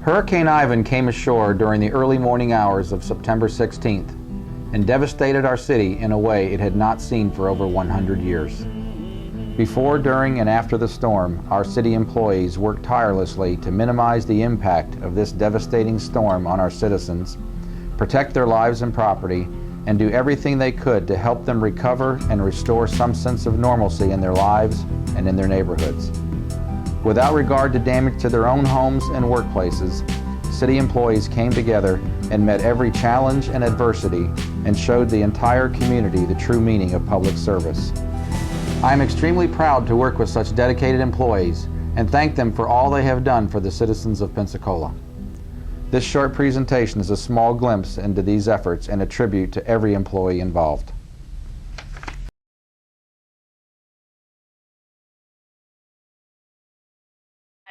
Hurricane Ivan came ashore during the early morning hours of September 16th and devastated our city in a way it had not seen for over 100 years. Before, during, and after the storm, our city employees worked tirelessly to minimize the impact of this devastating storm on our citizens, protect their lives and property, and do everything they could to help them recover and restore some sense of normalcy in their lives and in their neighborhoods. Without regard to damage to their own homes and workplaces, city employees came together and met every challenge and adversity and showed the entire community the true meaning of public service. I am extremely proud to work with such dedicated employees and thank them for all they have done for the citizens of Pensacola. This short presentation is a small glimpse into these efforts and a tribute to every employee involved.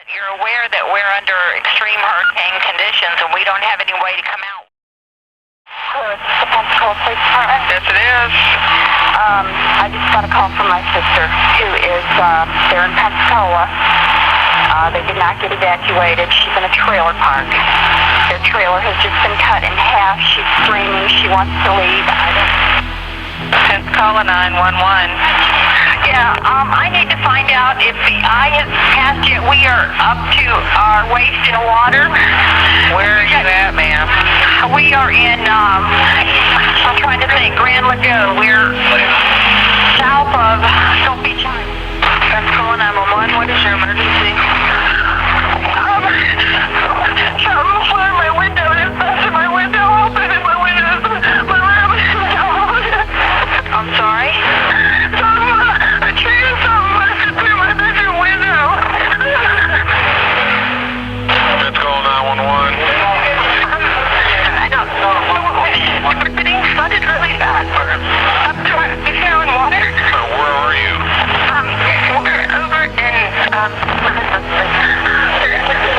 You're aware that we're under extreme hurricane conditions and we don't have any way to come out. Hello, is this the Pensacola Police Department? Yes, it is. I just got a call from my sister who is there in Pensacola. They did not get evacuated. She's in a trailer park. Their trailer has just been cut in half. She's screaming. She wants to leave. Pensacola 911. Yeah, I need to find out if the eye has passed yet. We are up to our waist in water. Where are you at, ma'am? We are in, I'm trying to think, Grand Lagoon. We're south of Stone Beach. Pensacola 911, what is your emergency? Something flew in my window. It's busted my window open and my window, my room is down. I'm sorry? A tree or something busted through my bedroom window. Pensacola 911. I don't know. We're getting flooded really bad. We're up to our here in water. Where are you? We're over in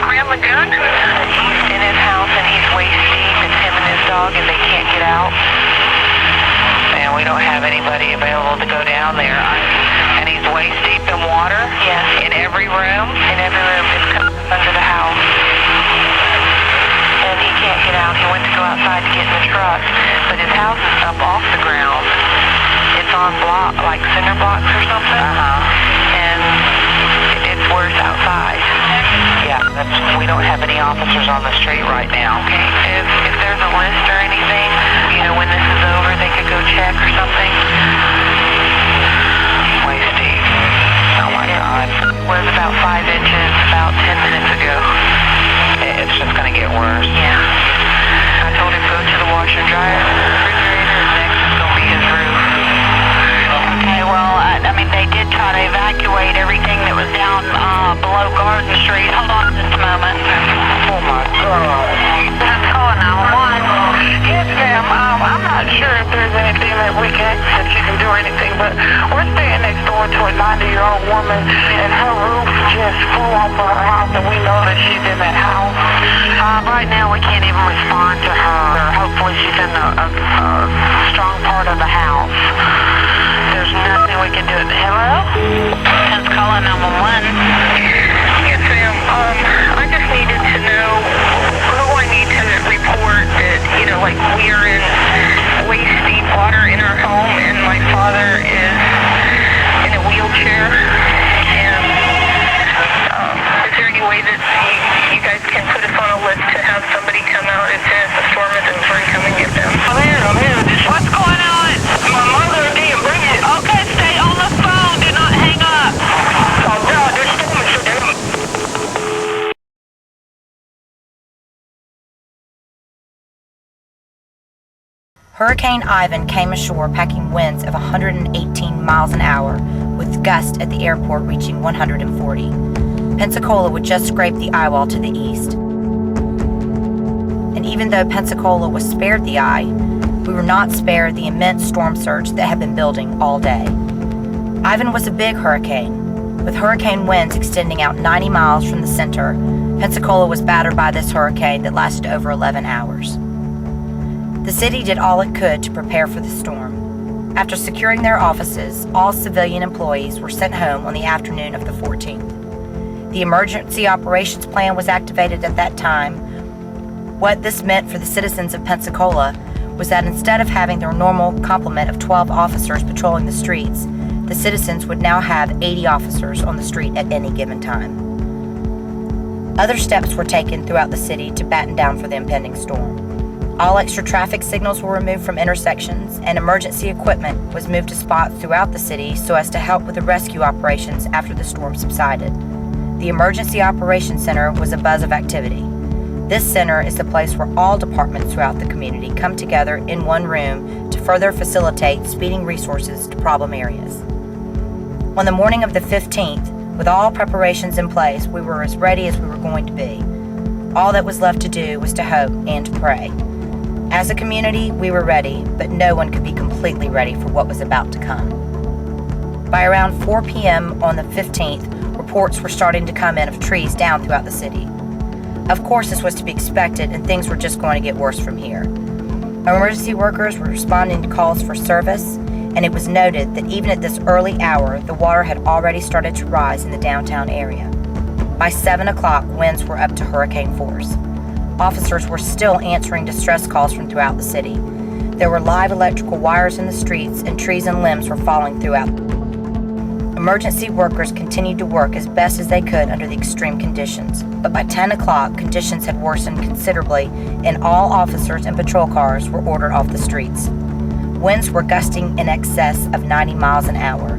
Grand Lagoon. He's in his house and he's waist deep. It's him and his dog and they can't get out. And we don't have anybody available to go down there. And he's waist deep in water? Yes. In every room? In every room. It's coming under the house. And he can't get out. He went to go outside to get in the truck. But his house is up off the ground. It's on block, like cinder blocks or something. And it's worse outside. Yeah, we don't have any officers on the street right now. Okay. If there's a list or anything, you know, when this is over, they could go check or something. Waist deep. Oh my God. Was about 5 inches about 10 minutes ago. It's just going to get worse. Yeah. I told him go to the washer and dryer, refrigerator, and next is going to be his roof. Okay, well, I mean, they did try to evacuate everything that was down below Garden Street. Hold on just a moment. Oh my God. Pensacola 911. Yes, ma'am. I'm not sure if there's anything that we can, that you can do or anything, but we're staying next door to a 90-year-old woman, and her roof just flew off of her house, and we know that she's in that house. Right now, we can't even respond to her. Hopefully, she's in a strong part of the house. There's nothing we can do. Hello? Pensacola 911. Yes, ma'am. I just needed to know who I need to report that, you know, like we are in waist deep water in our home and my father is in a wheelchair. And is there any way that you guys can put us on a list to have somebody come out as soon as the storm is over and come and get them? I'm here. What's going on? My mother didn't bring it. Okay, stay on the phone. Do not hang up. Oh, God, this storm is so damn. Hurricane Ivan came ashore packing winds of 118 miles an hour, with gusts at the airport reaching 140. Pensacola would just scrape the eye wall to the east. And even though Pensacola was spared the eye, we were not spared the immense storm surge that had been building all day. Ivan was a big hurricane, with hurricane winds extending out 90 miles from the center. Pensacola was battered by this hurricane that lasted over 11 hours. The city did all it could to prepare for the storm. After securing their offices, all civilian employees were sent home on the afternoon of the 14th. The emergency operations plan was activated at that time, What this meant for the citizens of Pensacola was that instead of having their normal complement of 12 officers patrolling the streets, the citizens would now have 80 officers on the street at any given time. Other steps were taken throughout the city to batten down for the impending storm. All extra traffic signals were removed from intersections, and emergency equipment was moved to spots throughout the city so as to help with the rescue operations after the storm subsided. The Emergency Operations Center was a buzz of activity. This center is the place where all departments throughout the community come together in one room to further facilitate speeding resources to problem areas. On the morning of the 15th, with all preparations in place, we were as ready as we were going to be. All that was left to do was to hope and to pray. As a community, we were ready, but no one could be completely ready for what was about to come. By around 4 p.m. on the 15th, reports were starting to come in of trees down throughout the city. Of course, this was to be expected, and things were just going to get worse from here. Emergency workers were responding to calls for service, and it was noted that even at this early hour, the water had already started to rise in the downtown area. By 7 o'clock, winds were up to hurricane force. Officers were still answering distress calls from throughout the city. There were live electrical wires in the streets, and trees and limbs were falling throughout. Emergency workers continued to work as best as they could under the extreme conditions, but by 10 o'clock, conditions had worsened considerably, and all officers and patrol cars were ordered off the streets. Winds were gusting in excess of 90 miles an hour.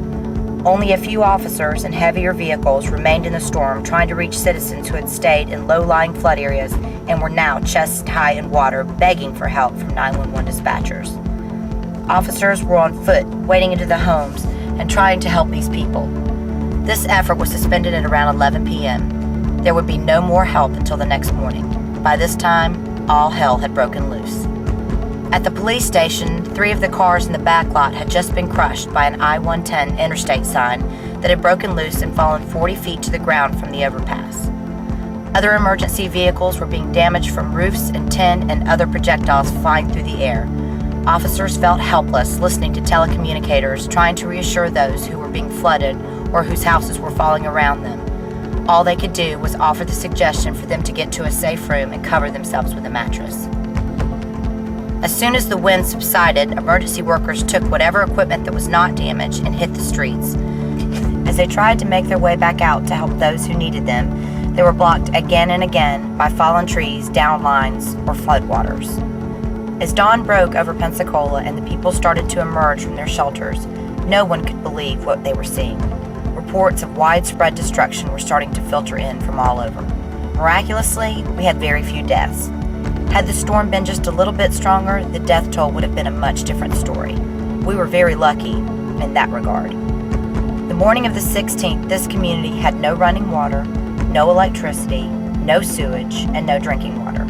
Only a few officers and heavier vehicles remained in the storm, trying to reach citizens who had stayed in low-lying flood areas and were now chest high in water, begging for help from 911 dispatchers. Officers were on foot, wading into the homes and trying to help these people. This effort was suspended at around 11 p.m. There would be no more help until the next morning. By this time, all hell had broken loose. At the police station, 3 of the cars in the back lot had just been crushed by an I-110 interstate sign that had broken loose and fallen 40 feet to the ground from the overpass. Other emergency vehicles were being damaged from roofs and tin and other projectiles flying through the air. Officers felt helpless listening to telecommunicators trying to reassure those who were being flooded or whose houses were falling around them. All they could do was offer the suggestion for them to get to a safe room and cover themselves with a mattress. As soon as the wind subsided, emergency workers took whatever equipment that was not damaged and hit the streets. As they tried to make their way back out to help those who needed them, they were blocked again and again by fallen trees, down lines, or floodwaters. As dawn broke over Pensacola and the people started to emerge from their shelters, no one could believe what they were seeing. Reports of widespread destruction were starting to filter in from all over. Miraculously, we had very few deaths. Had the storm been just a little bit stronger, the death toll would have been a much different story. We were very lucky in that regard. The morning of the 16th, this community had no running water, no electricity, no sewage, and no drinking water.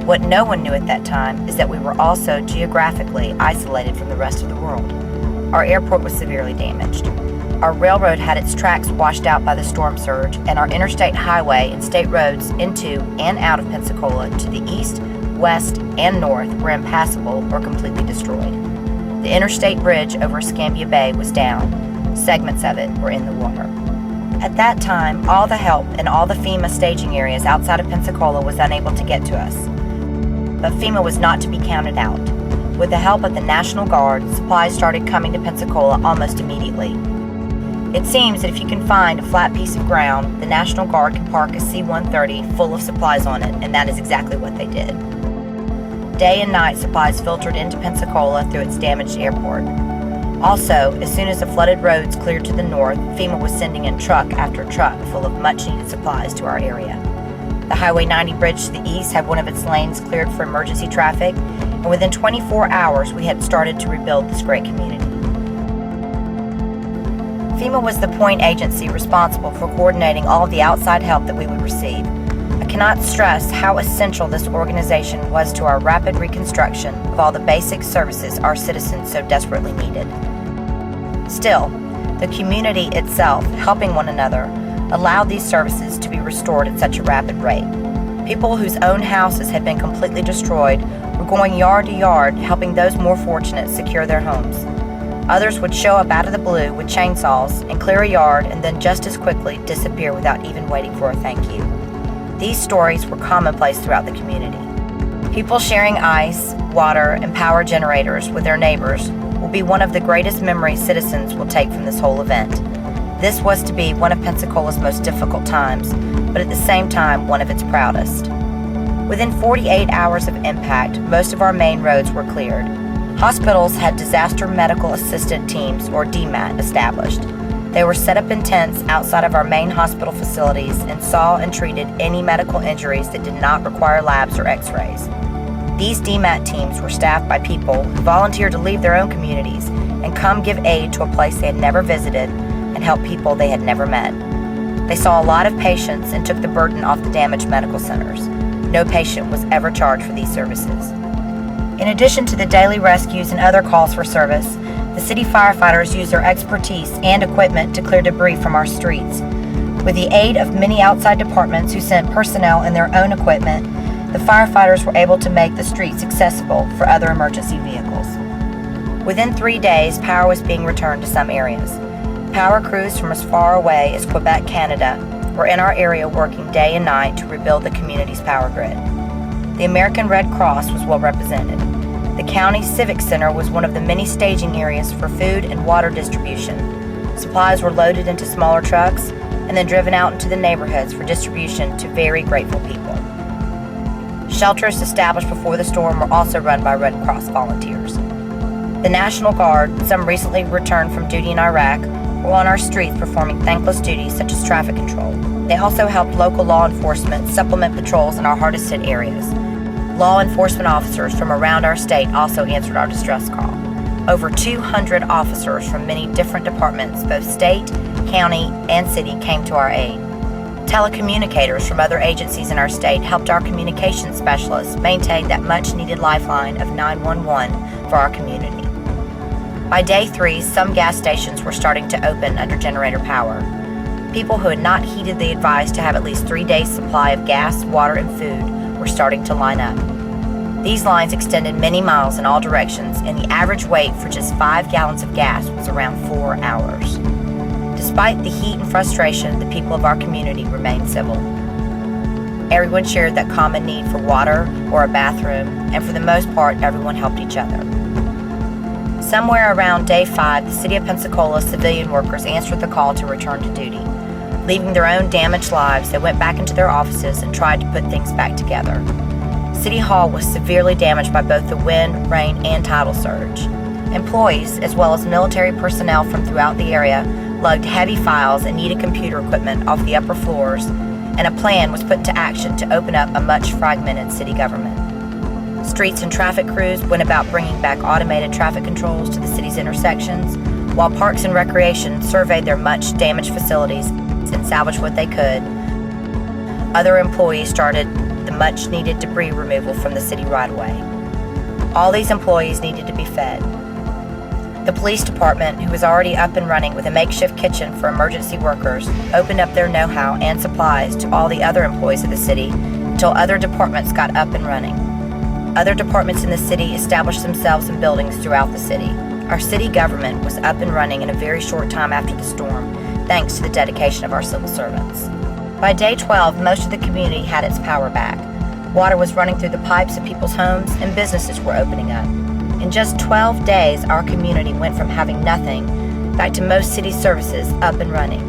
What no one knew at that time is that we were also geographically isolated from the rest of the world. Our airport was severely damaged. Our railroad had its tracks washed out by the storm surge, and our interstate highway and state roads into and out of Pensacola to the east, west, and north were impassable or completely destroyed. The interstate bridge over Escambia Bay was down. Segments of it were in the water. At that time, all the help in all the FEMA staging areas outside of Pensacola was unable to get to us. But FEMA was not to be counted out. With the help of the National Guard, supplies started coming to Pensacola almost immediately. It seems that if you can find a flat piece of ground, the National Guard can park a C-130 full of supplies on it, and that is exactly what they did. Day and night supplies filtered into Pensacola through its damaged airport. Also, as soon as the flooded roads cleared to the north, FEMA was sending in truck after truck full of much-needed supplies to our area. The Highway 90 bridge to the east had one of its lanes cleared for emergency traffic, and within 24 hours we had started to rebuild this great community. FEMA was the point agency responsible for coordinating all of the outside help that we would receive. I cannot stress how essential this organization was to our rapid reconstruction of all the basic services our citizens so desperately needed. Still, the community itself, helping one another, allowed these services to be restored at such a rapid rate. People whose own houses had been completely destroyed were going yard to yard, helping those more fortunate secure their homes. Others would show up out of the blue with chainsaws and clear a yard and then just as quickly disappear without even waiting for a thank you. These stories were commonplace throughout the community. People sharing ice, water, and power generators with their neighbors will be one of the greatest memories citizens will take from this whole event. This was to be one of Pensacola's most difficult times, but at the same time, one of its proudest. Within 48 hours of impact, most of our main roads were cleared. Hospitals had Disaster Medical Assistant Teams, or DMAT, established. They were set up in tents outside of our main hospital facilities and saw and treated any medical injuries that did not require labs or x-rays. These DMAT teams were staffed by people who volunteered to leave their own communities and come give aid to a place they had never visited and help people they had never met. They saw a lot of patients and took the burden off the damaged medical centers. No patient was ever charged for these services. In addition to the daily rescues and other calls for service, the city firefighters used their expertise and equipment to clear debris from our streets. With the aid of many outside departments who sent personnel and their own equipment, the firefighters were able to make the streets accessible for other emergency vehicles. Within 3 days, power was being returned to some areas. Power crews from as far away as Quebec, Canada, were in our area working day and night to rebuild the community's power grid. The American Red Cross was well represented. The county civic center was one of the many staging areas for food and water distribution. Supplies were loaded into smaller trucks and then driven out into the neighborhoods for distribution to very grateful people. Shelters established before the storm were also run by Red Cross volunteers. The National Guard, some recently returned from duty in Iraq, were on our streets performing thankless duties such as traffic control. They also helped local law enforcement supplement patrols in our hardest hit areas. Law enforcement officers from around our state also answered our distress call. Over 200 officers from many different departments, both state, county, and city, came to our aid. Telecommunicators from other agencies in our state helped our communications specialists maintain that much-needed lifeline of 911 for our community. By day 3, some gas stations were starting to open under generator power. People who had not heeded the advice to have at least 3 days' supply of gas, water, and food were starting to line up. These lines extended many miles in all directions, and the average wait for just 5 gallons of gas was around 4 hours. Despite the heat and frustration, the people of our community remained civil. Everyone shared that common need for water or a bathroom, and for the most part, everyone helped each other. Somewhere around day 5, the City of Pensacola civilian workers answered the call to return to duty. Leaving their own damaged lives, they went back into their offices and tried to put things back together. City Hall was severely damaged by both the wind, rain, and tidal surge. Employees, as well as military personnel from throughout the area, lugged heavy files and needed computer equipment off the upper floors, and a plan was put into action to open up a much fragmented city government. Streets and traffic crews went about bringing back automated traffic controls to the city's intersections, while Parks and Recreation surveyed their much damaged facilities and salvaged what they could. Other employees started the much needed debris removal from the city right away. All these employees needed to be fed. The police department, who was already up and running with a makeshift kitchen for emergency workers, opened up their know-how and supplies to all the other employees of the city until other departments got up and running. Other departments in the city established themselves in buildings throughout the city. Our city government was up and running in a very short time after the storm, thanks to the dedication of our civil servants. By day 12, most of the community had its power back. Water was running through the pipes of people's homes, and businesses were opening up. In just 12 days, our community went from having nothing back to most city services up and running.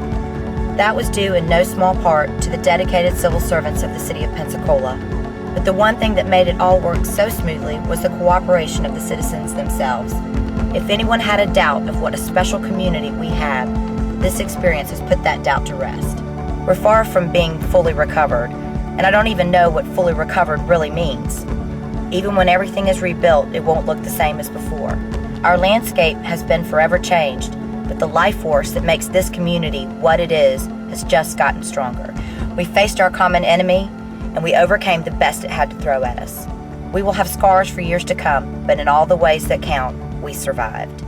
That was due in no small part to the dedicated civil servants of the City of Pensacola. But the one thing that made it all work so smoothly was the cooperation of the citizens themselves. If anyone had a doubt of what a special community we have, this experience has put that doubt to rest. We're far from being fully recovered, and I don't even know what fully recovered really means. Even when everything is rebuilt, it won't look the same as before. Our landscape has been forever changed, but the life force that makes this community what it is has just gotten stronger. We faced our common enemy, and we overcame the best it had to throw at us. We will have scars for years to come, but in all the ways that count, we survived.